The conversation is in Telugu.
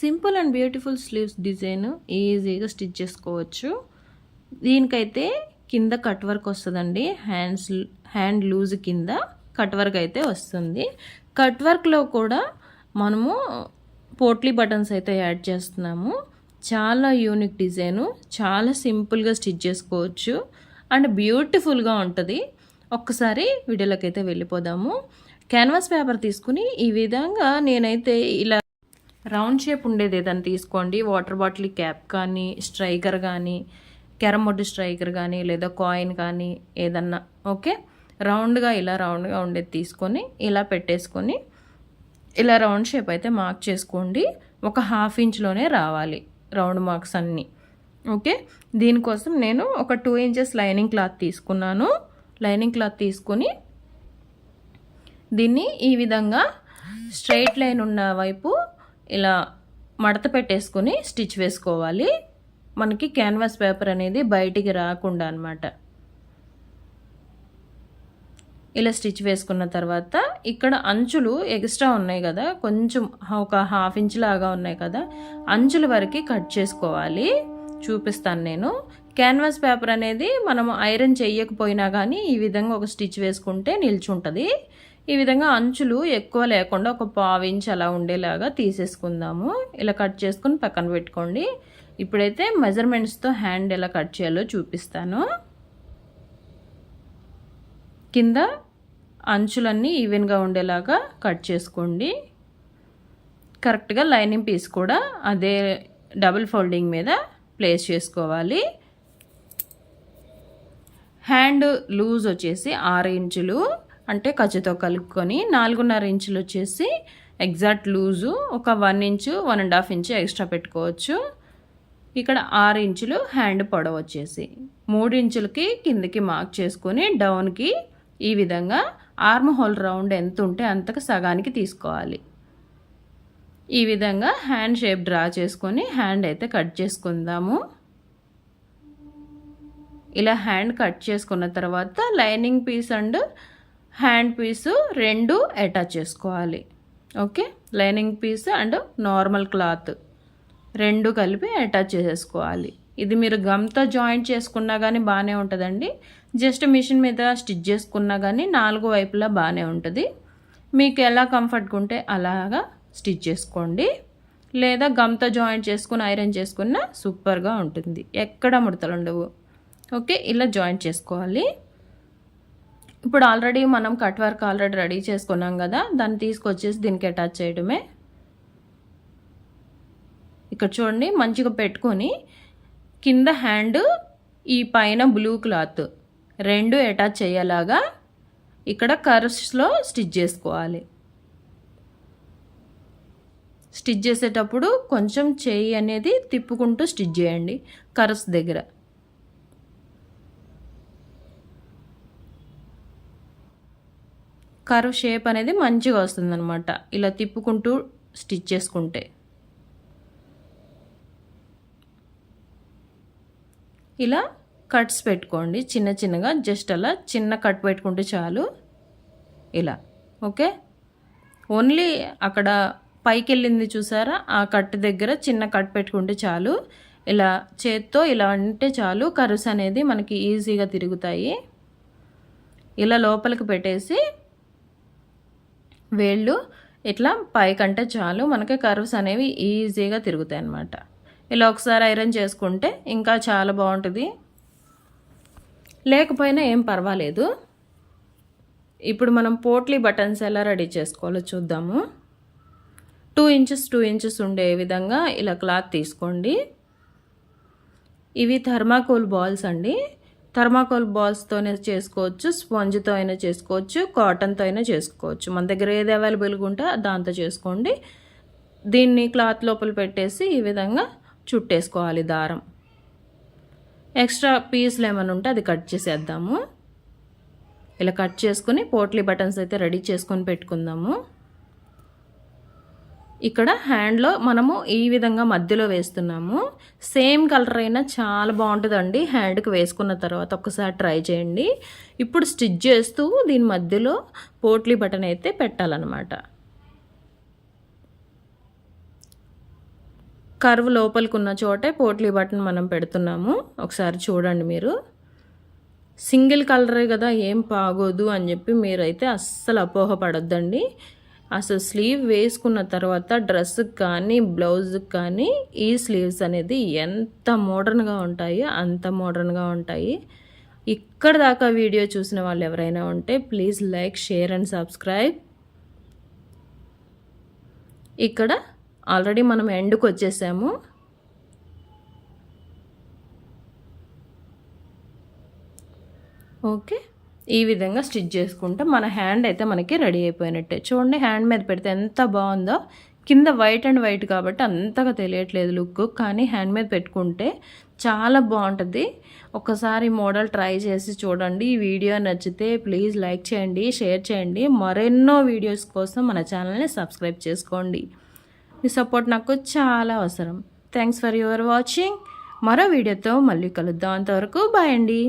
Simple and beautiful sleeves design ఈజీగా స్టిచ్ చేసుకోవచ్చు. దీనికైతే కింద కట్ వర్క్ వస్తుందండి. హ్యాండ్ లూజ్ కింద కట్ వర్క్ అయితే వస్తుంది. కట్ వర్క్లో కూడా మనము పోట్లీ బటన్స్ అయితే యాడ్ చేస్తున్నాము. చాలా యూనిక్ డిజైను, చాలా సింపుల్గా స్టిచ్ చేసుకోవచ్చు అండ్ బ్యూటిఫుల్గా ఉంటుంది. ఒక్కసారి వీడియోలోకి అయితే వెళ్ళిపోదాము. క్యాన్వాస్ పేపర్ తీసుకుని ఈ విధంగా నేనైతే ఇలా రౌండ్ షేప్ ఉండేది ఏదైనా తీసుకోండి. వాటర్ బాటిల్ క్యాప్ కానీ, స్ట్రైకర్ కానీ, క్యారమ్ బోర్డు స్ట్రైకర్ కానీ, లేదా కాయిన్ కానీ ఏదన్నా ఓకే. రౌండ్గా ఉండేది తీసుకొని ఇలా పెట్టేసుకొని ఇలా రౌండ్ షేప్ అయితే మార్క్ చేసుకోండి. ఒక 1/2 ఇంచ్లోనే రావాలి రౌండ్ మార్క్స్ అన్నీ ఓకే. దీనికోసం నేను ఒక 2 ఇంచెస్ లైనింగ్ క్లాత్ తీసుకున్నాను. లైనింగ్ క్లాత్ తీసుకొని దీన్ని ఈ విధంగా స్ట్రైట్ లైన్ ఉన్న వైపు ఇలా మడత పెట్టేసుకొని స్టిచ్ వేసుకోవాలి. మనకి క్యాన్వాస్ పేపర్ అనేది బయటికి రాకుండా అన్నమాట. ఇలా స్టిచ్ వేసుకున్న తర్వాత ఇక్కడ అంచులు ఎక్స్ట్రా ఉన్నాయి కదా, కొంచెం ఒక 1/2 ఇంచ్ లాగా ఉన్నాయి కదా, అంచుల వరకు కట్ చేసుకోవాలి. చూపిస్తాను నేను. క్యాన్వాస్ పేపర్ అనేది మనం ఐరన్ చేయకపోయినా కానీ ఈ విధంగా ఒక స్టిచ్ వేసుకుంటే నిల్చుంటుంది. ఈ విధంగా అంచులు ఎక్కువ లేకుండా ఒక 1/2 ఇంచ్ అలా ఉండేలాగా తీసేసుకుందాము. ఇలా కట్ చేసుకుని పక్కన పెట్టుకోండి. ఇప్పుడైతే మెజర్మెంట్స్తో హ్యాండ్ ఎలా కట్ చేయాలో చూపిస్తాను. కింద అంచులన్నీ ఈవెన్గా ఉండేలాగా కట్ చేసుకోండి. కరెక్ట్గా లైనింగ్ పీస్ కూడా అదే డబుల్ ఫోల్డింగ్ మీద ప్లేస్ చేసుకోవాలి. హ్యాండ్ లూజ్ వచ్చేసి 6 ఇంచులు అంటే ఖర్చుతో కలుపుకొని, 4.5 ఇంచులు వచ్చేసి ఎగ్జాక్ట్ లూజు, ఒక 1 ఇంచు 1.5 ఇంచు ఎక్స్ట్రా పెట్టుకోవచ్చు. ఇక్కడ 6 ఇంచులు హ్యాండ్ పొడవు వచ్చేసి 3 ఇంచులకి కిందకి మార్క్ చేసుకొని డౌన్కి ఈ విధంగా ఆర్మ్ హోల్ రౌండ్ ఎంత ఉంటే అంతకు సగానికి తీసుకోవాలి. ఈ విధంగా హ్యాండ్ షేప్ డ్రా చేసుకొని హ్యాండ్ అయితే కట్ చేసుకుందాము. ఇలా హ్యాండ్ కట్ చేసుకున్న తర్వాత lining piece and hand piece 2 attach చేసుకోవాలి okay. Lining piece and normal cloth 2 కలిపి అటాచ్ చేసేసుకోవాలి. ఇది మీరు గమ్తో జాయింట్ చేసుకున్నా కానీ బాగానే ఉంటుందండి. జస్ట్ మిషన్ మీద స్టిచ్ చేసుకున్నా కానీ 4 వైపులా బాగానే ఉంటుంది. మీకు ఎలా కంఫర్ట్గా ఉంటే అలాగా స్టిచ్ చేసుకోండి. లేదా గమ్తో జాయింట్ చేసుకుని ఐరన్ చేసుకున్నా సూపర్గా ఉంటుంది, ఎక్కడ ముడతలు ఉండవు ఓకే. ఇలా జాయింట్ చేసుకోవాలి. ఇప్పుడు ఆల్రెడీ మనం కట్ వర్క్ ఆల్రెడీ రెడీ చేసుకున్నాం కదా, దాన్ని తీసుకొచ్చేసి దీనికి అటాచ్ చేయడమే. ఇక్కడ చూడండి, మంచిగా పెట్టుకొని కింద హ్యాండ్ ఈ పైన బ్లూ క్లాత్ 2 అటాచ్ చేయేలాగా ఇక్కడ కర్వ్స్లో స్టిచ్ చేసుకోవాలి. స్టిచ్ చేసేటప్పుడు కొంచెం చేయి అనేది తిప్పుకుంటూ స్టిచ్ చేయండి కర్వ్స్ దగ్గర. కర్వ్ షేప్ అనేది మంచిగా వస్తుందన్నమాట ఇలా తిప్పుకుంటూ స్టిచ్ చేసుకుంటే. ఇలా కట్స్ పెట్టుకోండి చిన్న చిన్నగా, జస్ట్ అలా చిన్న కట్ పెట్టుకుంటే చాలు ఇలా ఓకే. ఓన్లీ అక్కడ పైకి వెళ్ళింది చూసారా, ఆ కట్ దగ్గర చిన్న కట్ పెట్టుకుంటే చాలు. ఇలా చేత్తో ఇలా అంటే చాలు, కర్వ్స్ అనేది మనకి ఈజీగా తిరుగుతాయి. ఇలా లోపలికి పెట్టేసి వేళ్ళు ఇట్లా పైకంటే చాలు, మనకి కర్వ్స్ అనేవి ఈజీగా తిరుగుతాయి అన్నమాట. ఇలా ఒకసారి ఐరన్ చేసుకుంటే ఇంకా చాలా బాగుంటుంది. లేకపోయినా ఏం పర్వాలేదు. ఇప్పుడు మనం పోట్లీ బటన్స్ ఎలా రెడీ చేసుకోవాలో చూద్దాము. 2 ఇంచెస్ ఉండే విధంగా ఇలా క్లాత్ తీసుకోండి. ఇవి థర్మాకోల్ బాల్స్ అండి. థర్మాకోల్ బాల్స్తోనే చేసుకోవచ్చు, స్పాంజ్తో అయినా చేసుకోవచ్చు, కాటన్తో అయినా చేసుకోవచ్చు. మన దగ్గర ఏది అవైలబుల్గా ఉంటే దాంతో చేసుకోండి. దీన్ని క్లాత్ లోపల పెట్టేసి ఈ విధంగా చుట్టేసుకోవాలి దారం. ఎక్స్ట్రా పీస్లు ఏమైనా ఉంటే అది కట్ చేసేద్దాము. ఇలా కట్ చేసుకుని పోట్లీ బటన్స్ అయితే రెడీ చేసుకొని పెట్టుకుందాము. ఇక్కడ హ్యాండ్లో మనము ఈ విధంగా మధ్యలో వేస్తున్నాము. సేమ్ కలర్ అయినా చాలా బాగుంటుందండి. హ్యాండ్కి వేసుకున్న తర్వాత ఒక్కసారి ట్రై చేయండి. ఇప్పుడు స్టిచ్ చేస్తూ దీని మధ్యలో పోట్లీ బటన్ అయితే పెట్టాలన్నమాట. కర్వ్ లోపలికి ఉన్న చోటే పోట్లీ బటన్ మనం పెడుతున్నాము. ఒకసారి చూడండి మీరు. సింగిల్ కలరే కదా ఏం బాగోదు అని చెప్పి మీరైతే అస్సలు అపోహపడొద్దండి. అసలు స్లీవ్ వేసుకున్న తర్వాత డ్రెస్కి కానీ బ్లౌజ్కి కానీ ఈ స్లీవ్స్ అనేది ఎంత మోడర్న్గా ఉంటాయో అంత మోడర్న్గా ఉంటాయి. ఇక్కడ దాకా వీడియో చూసిన వాళ్ళు ఎవరైనా ఉంటే please like, share and subscribe. ఇక్కడ ఆల్రెడీ మనం ఎండ్కి వచ్చేసాము. ఓకే, ఈ విధంగా స్టిచ్ చేసుకుంటే మన హ్యాండ్ అయితే మనకి రెడీ అయిపోయినట్టే. చూడండి, హ్యాండ్ మీద పెడితే ఎంత బాగుందో. కింద వైట్ అండ్ వైట్ కాబట్టి అంతగా తెలియట్లేదు లుక్, కానీ హ్యాండ్ మీద పెట్టుకుంటే చాలా బాగుంటుంది. ఒకసారి మోడల్ ట్రై చేసి చూడండి. ఈ వీడియో నచ్చితే ప్లీజ్ లైక్ చేయండి, షేర్ చేయండి. మరెన్నో వీడియోస్ కోసం మన ఛానల్ని సబ్స్క్రైబ్ చేసుకోండి. మీ సపోర్ట్ నాకు చాలా అవసరం. Thanks for your watching. మరో వీడియోతో మళ్ళీ కలుద్దాం. అంతవరకు బాయ్ అండి.